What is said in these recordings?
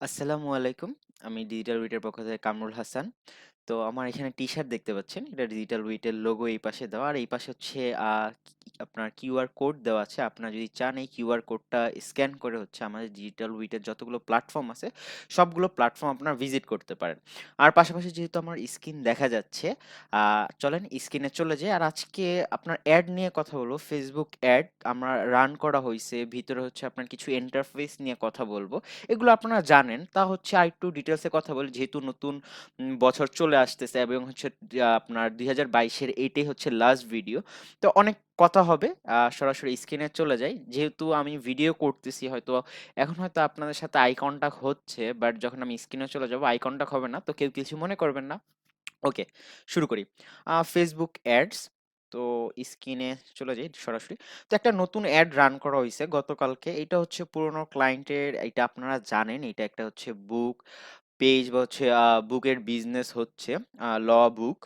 আসসালামু আলাইকুম। আমি ডিজিটাল উইটের পক্ষ থেকে কামরুল হাসান। তো আমার এখানে টি-শার্ট দেখতে পাচ্ছেন। এটা ডিজিটাল উইটের লোগো এই পাশে দেওয়া। আর এই পাশে হচ্ছে আপনার কিউআর কোড দেওয়া আছে। আপনারা যদি চান এই কিউআর কোডটা স্ক্যান করে হচ্ছে আমাদের ডিজিটাল উইটের যতগুলো প্ল্যাটফর্ম আছে, সবগুলো প্ল্যাটফর্ম আপনারা ভিজিট করতে পারেন। আর পাশাপাশি যেহেতু আমার স্ক্রিন দেখা যাচ্ছে, চলেন স্ক্রিনে চলে যাই। আর আজকে আপনার অ্যাড নিয়ে কথা বলবো। Facebook অ্যাড আমরা রান করা হইছে। ভিতরে হচ্ছে আপনার কিছু ইন্টারফেস নিয়ে কথা বলবো। এগুলো আপনারা জানেন। তা হচ্ছে আরেকটু ডিটেইলসে কথা বলি, যেহেতু নতুন বছর চলে আসতেছে এবং হচ্ছে আপনার 2022 এর এইটাই হচ্ছে লাস্ট ভিডিও। তো অনেক কথা হবে। সরাসরি স্ক্রিনে চলে যাই। যেহেতু আমি ভিডিও করতেছি, হয়তো এখন হয়তো আপনাদের সাথে আই কনট্যাক্ট হচ্ছে, বাট যখন আমি স্ক্রিনে চলে যাব আই কনট্যাক্ট হবে না। তো কেউ কিছু মনে করবেন না। ওকে, শুরু করি। Facebook ads. তো স্ক্রিনে চলে যাই সরাসরি। তো একটা নতুন অ্যাড রান করা হয়েছে গতকালকে। এটা হচ্ছে পুরোনো ক্লায়েন্টের, এটা আপনারা জানেন। এটা একটা হচ্ছে বুক পেজ বা হচ্ছে বুকের বিজনেস হচ্ছে ল বুক।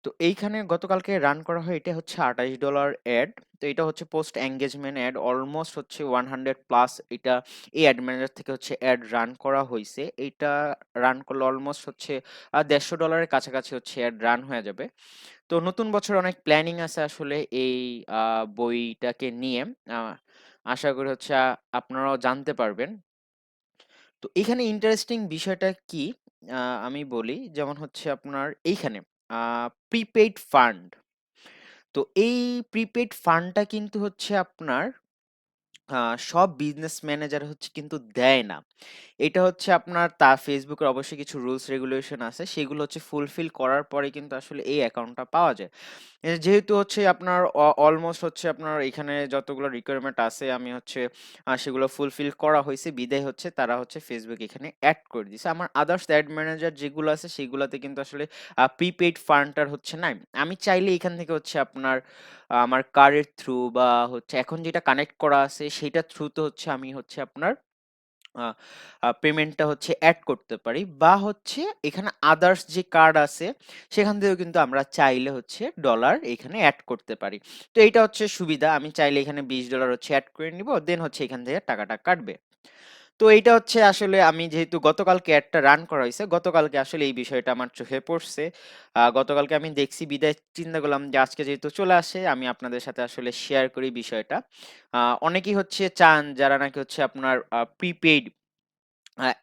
তো এইখানে গতকালকে রান করা হয়, এটা হচ্ছে $28 অ্যাড। তো এটা হচ্ছে পোস্ট এঙ্গেজমেন্ট অ্যাড, অলমোস্ট হচ্ছে 100 প্লাস। এটা এই অ্যাড ম্যানেজার থেকে হচ্ছে অ্যাড রান করা হয়েছে। এইটা রান করলে অলমোস্ট হচ্ছে $150 কাছাকাছি হচ্ছে অ্যাড রান হয়ে যাবে। তো নতুন বছর অনেক প্ল্যানিং আছে আসলে এই বইটাকে নিয়ে। আহ, আশা করি হচ্ছে আপনারাও জানতে পারবেন। তো এখানে ইন্টারেস্টিং বিষয়টা কি, আমি বলি। যেমন হচ্ছে আপনার এইখানে প্রিপেইড ফান্ড। তো এই প্রিপেইড ফান্ডটা কিন্তু হচ্ছে আপনার সব বিজনেস ম্যানেজার হচ্ছে কিন্তু দেয় না। এটা হচ্ছে আপনার ফেসবুকের অবশ্যই কিছু রুলস রেগুলেশন আছে, সেগুলো হচ্ছে ফুলফিল করার পরে কিন্তু আসলে এই অ্যাকাউন্টটা পাওয়া যায়। যেহেতু হচ্ছে আপনার অলমোস্ট হচ্ছে আপনার এখানে যতগুলো রিকোয়ারমেন্ট আছে, আমি হচ্ছে সেগুলো ফুলফিল করা হয়েছে, বিদায় হচ্ছে তারা হচ্ছে ফেসবুক এখানে অ্যাড করে দিছে। আমার আদার্স অ্যাড ম্যানেজার যেগুলো আছে সেগুলোতে কিন্তু আসলে প্রিপেইড ফান্ডটার হচ্ছে নাই। আমি চাইলে এখান থেকে হচ্ছে আপনার আমার কার্ডের থ্রু বা হচ্ছে এখন যেটা কানেক্ট করা আছে সেটা থ্রুতে হচ্ছে আমি হচ্ছে আপনার পেমেন্টটা হচ্ছে অ্যাড করতে পারি, বা হচ্ছে এখানে আদার্স যে কার্ড আছে সেখান থেকেও কিন্তু আমরা চাইলে হচ্ছে ডলার এখানে অ্যাড করতে পারি। তো এইটা হচ্ছে সুবিধা, আমি চাইলে এখানে $20 হচ্ছে অ্যাড করে নিব, দেন হচ্ছে এখান থেকে টাকাটা কাটবে। তো এইটা হচ্ছে আসলে আমি যেহেতু গতকালকে একটা রান করা হয়েছে, গতকালকে আসলে এই বিষয়টা আমার চোখে পড়ছে। গতকালকে আমি দেখছি বিদায় চিন্তা করলাম যে আজকে যেহেতু চলে আসে আমি আপনাদের সাথে আসলে শেয়ার করি বিষয়টা। অনেকেই হচ্ছে চান যারা নাকি হচ্ছে আপনার প্রিপেইড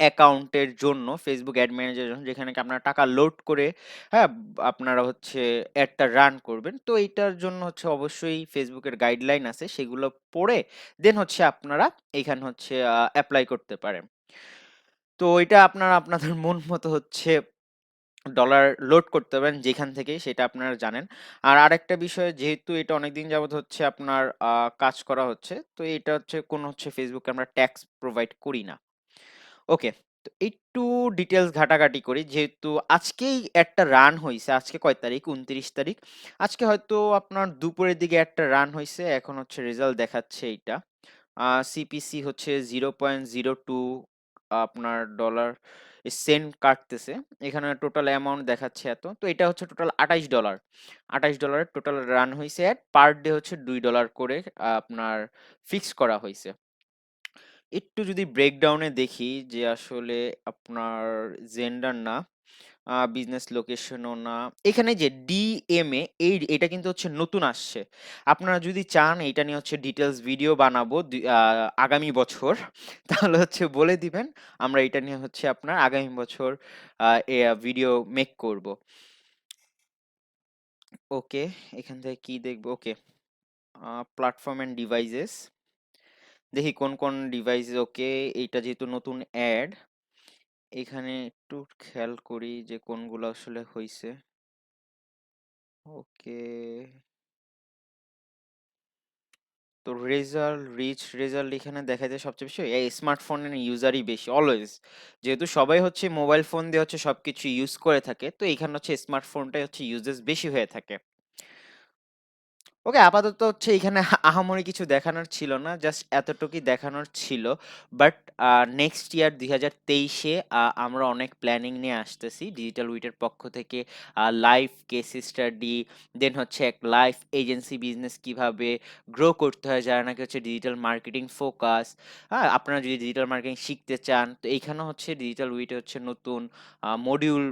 অ্যাকাউন্টের জন্য, ফেসবুক অ্যাড ম্যানেজারের জন্য, যেখানে কি আপনারা টাকা লোড করে, হ্যাঁ, আপনারা হচ্ছে অ্যাডটা রান করবেন। তো এইটার জন্য হচ্ছে অবশ্যই ফেসবুকের গাইডলাইন আছে, সেগুলো পড়ে দেন হচ্ছে আপনারা এখানে হচ্ছে অ্যাপ্লাই করতে পারেন। তো এটা আপনারা আপনাদের মন মতো হচ্ছে ডলার লোড করতে পারেন যেখান থেকেই, সেটা আপনারা জানেন। আর আরেকটা বিষয়, যেহেতু এটা অনেকদিন যাবত হচ্ছে আপনার কাজ করা হচ্ছে, তো এটা হচ্ছে কোন হচ্ছে ফেসবুকে আমরা ট্যাক্স প্রোভাইড করি না। ওকে, তো একটু ডিটেলস ঘাটাঘাটি করি। যেহেতু আজকেই একটা রান হইছে, আজকে কয় তারিখ, 29 তারিখ। আজকে হয়তো আপনার দুপুরের দিকে একটা রান হইছে, এখন হচ্ছে রেজাল্ট দেখাচ্ছে এইটা। সিপিসি হচ্ছে 0.02 আপনার ডলার সেন্ট কাটতেছে। এখানে টোটাল অ্যামাউন্ট দেখাচ্ছে এত। তো এটা হচ্ছে টোটাল $28। $28 টোটাল রান হয়েছে। পার ডে হচ্ছে $2 করে আপনার ফিক্স করা হয়েছে। একটু যদি ব্রেকডাউনে দেখি যে আসলে আপনার জেন্ডার না, বিজনেস লোকেশনও না, এখানে যে ডিএমএ, এটা কিন্তু হচ্ছে নতুন আসছে। আপনারা যদি চান এটা নিয়ে হচ্ছে ডিটেলস ভিডিও বানাবো আগামী বছর, তাহলে হচ্ছে বলে দিবেন, আমরা এটা নিয়ে হচ্ছে আপনার আগামী বছর ভিডিও মেক করব। ওকে, এখান থেকে কি দেখবো? ওকে, প্ল্যাটফর্ম এন্ড ডিভাইসেস, দেখি কোন কোন ডিভাইস। ওকে, এইটা যেহেতু নতুন অ্যাড, এখানে একটু খেয়াল করি যে কোনগুলো আসলে হইছে। ওকে, তো রেজাল্ট এখানে দেখা যায় সবচেয়ে বেশি এই স্মার্টফোনের ইউজারই বেশি অলওয়েজ। যেহেতু সবাই হচ্ছে মোবাইল ফোন দিয়ে হচ্ছে সবকিছু ইউজ করে থাকে, তো এখানে হচ্ছে স্মার্টফোনটাই হচ্ছে ইউজেস বেশি হয়ে থাকে। ওকে, আপাতত হচ্ছে এখানে আহামরি কিছু দেখানোর ছিল না, জাস্ট এতটুকুই দেখানোর ছিল। বাট নেক্সট ইয়ার 2023-এ আমরা অনেক প্ল্যানিং নিয়ে আসতেছি ডিজিটাল উইটের পক্ষ থেকে। লাইভ কেস স্টাডি, দেন হচ্ছে এক লাইভ এজেন্সি বিজনেস কিভাবে গ্রো করতে হয়, যারা নাকি হচ্ছে ডিজিটাল মার্কেটিং ফোকাস। হ্যাঁ, আপনারা যদি ডিজিটাল মার্কেটিং শিখতে চান, তো এইখানে হচ্ছে ডিজিটাল উইটে হচ্ছে নতুন মডিউল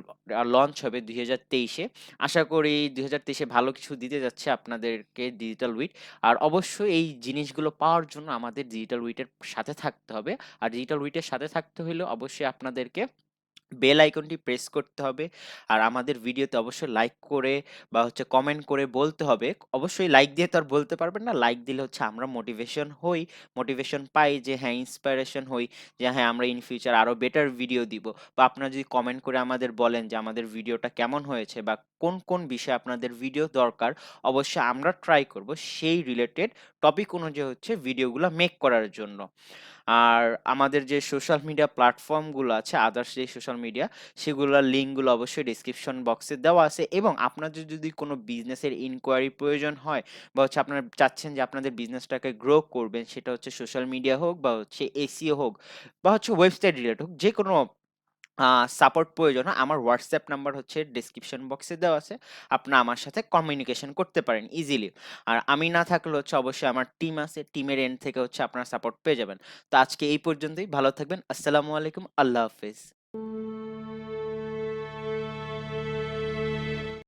লঞ্চ হবে 2023-এ। আশা করি 2023-এ ভালো কিছু দিতে যাচ্ছে আপনাদেরকে ডিজিটাল উইট। আর অবশ্যই এই জিনিসগুলো পাওয়ার জন্য আমাদের ডিজিটাল উইটের সাথে থাকতে হবে। আর ডিজিটাল উইটের সাথে থাকতে হলে অবশ্যই আপনাদেরকে বেল আইকনটি প্রেস করতে হবে। আর আমাদের ভিডিওতে অবশ্যই লাইক করে বা হচ্ছে কমেন্ট করে বলতে হবে। অবশ্যই লাইক দিয়ে তো আর বলতে পারবেন না, লাইক দিলে হচ্ছে আমরা মোটিভেশন হই, মোটিভেশন পাই, যে হ্যাঁ ইন্সপিরেশন হই, যে হ্যাঁ আমরা ইন ফিউচার আরো বেটার ভিডিও দিব। বা আপনারা যদি কমেন্ট করে আমাদের বলেন যে আমাদের ভিডিওটা কেমন হয়েছে বা কোন কোন বিষয়ে আপনাদের ভিডিও দরকার, অবশ্যই আমরা ট্রাই করব সেই রিলেটেড টপিক অনুযায়ী হচ্ছে ভিডিওগুলো মেক করার জন্য। আর আমাদের যে সোশ্যাল মিডিয়া প্ল্যাটফর্মগুলো আছে, আদার্স যে সোশ্যাল মিডিয়া, সেগুলোর লিঙ্কগুলো অবশ্যই ডিসক্রিপশন বক্সে দেওয়া আছে। এবং আপনাদের যদি কোনো বিজনেসের ইনকোয়ারি প্রয়োজন হয় বা হচ্ছে আপনারা চাচ্ছেন যে আপনাদের বিজনেসটাকে গ্রো করবেন, সেটা হচ্ছে সোশ্যাল মিডিয়া হোক বা হচ্ছে এসইও হোক বা হচ্ছে ওয়েবসাইট রিলেটেড হোক, যে কোনো সাপোর্ট প্রয়োজন হয়, আমার হোয়াটসঅ্যাপ নাম্বার হচ্ছে ডিসক্রিপশন বক্সে দেওয়া আছে। আপনারা আমার সাথে কমিউনিকেশন করতে পারেন ইজিলি। আর আমি না থাকলে হচ্ছে অবশ্যই আমার টিম আছে, টিমের এন্ড থেকে হচ্ছে আপনারা সাপোর্ট পেয়ে যাবেন। তো আজকে এই পর্যন্তই, ভালো থাকবেন। আসসালামু আলাইকুম, আল্লাহ হাফেজ।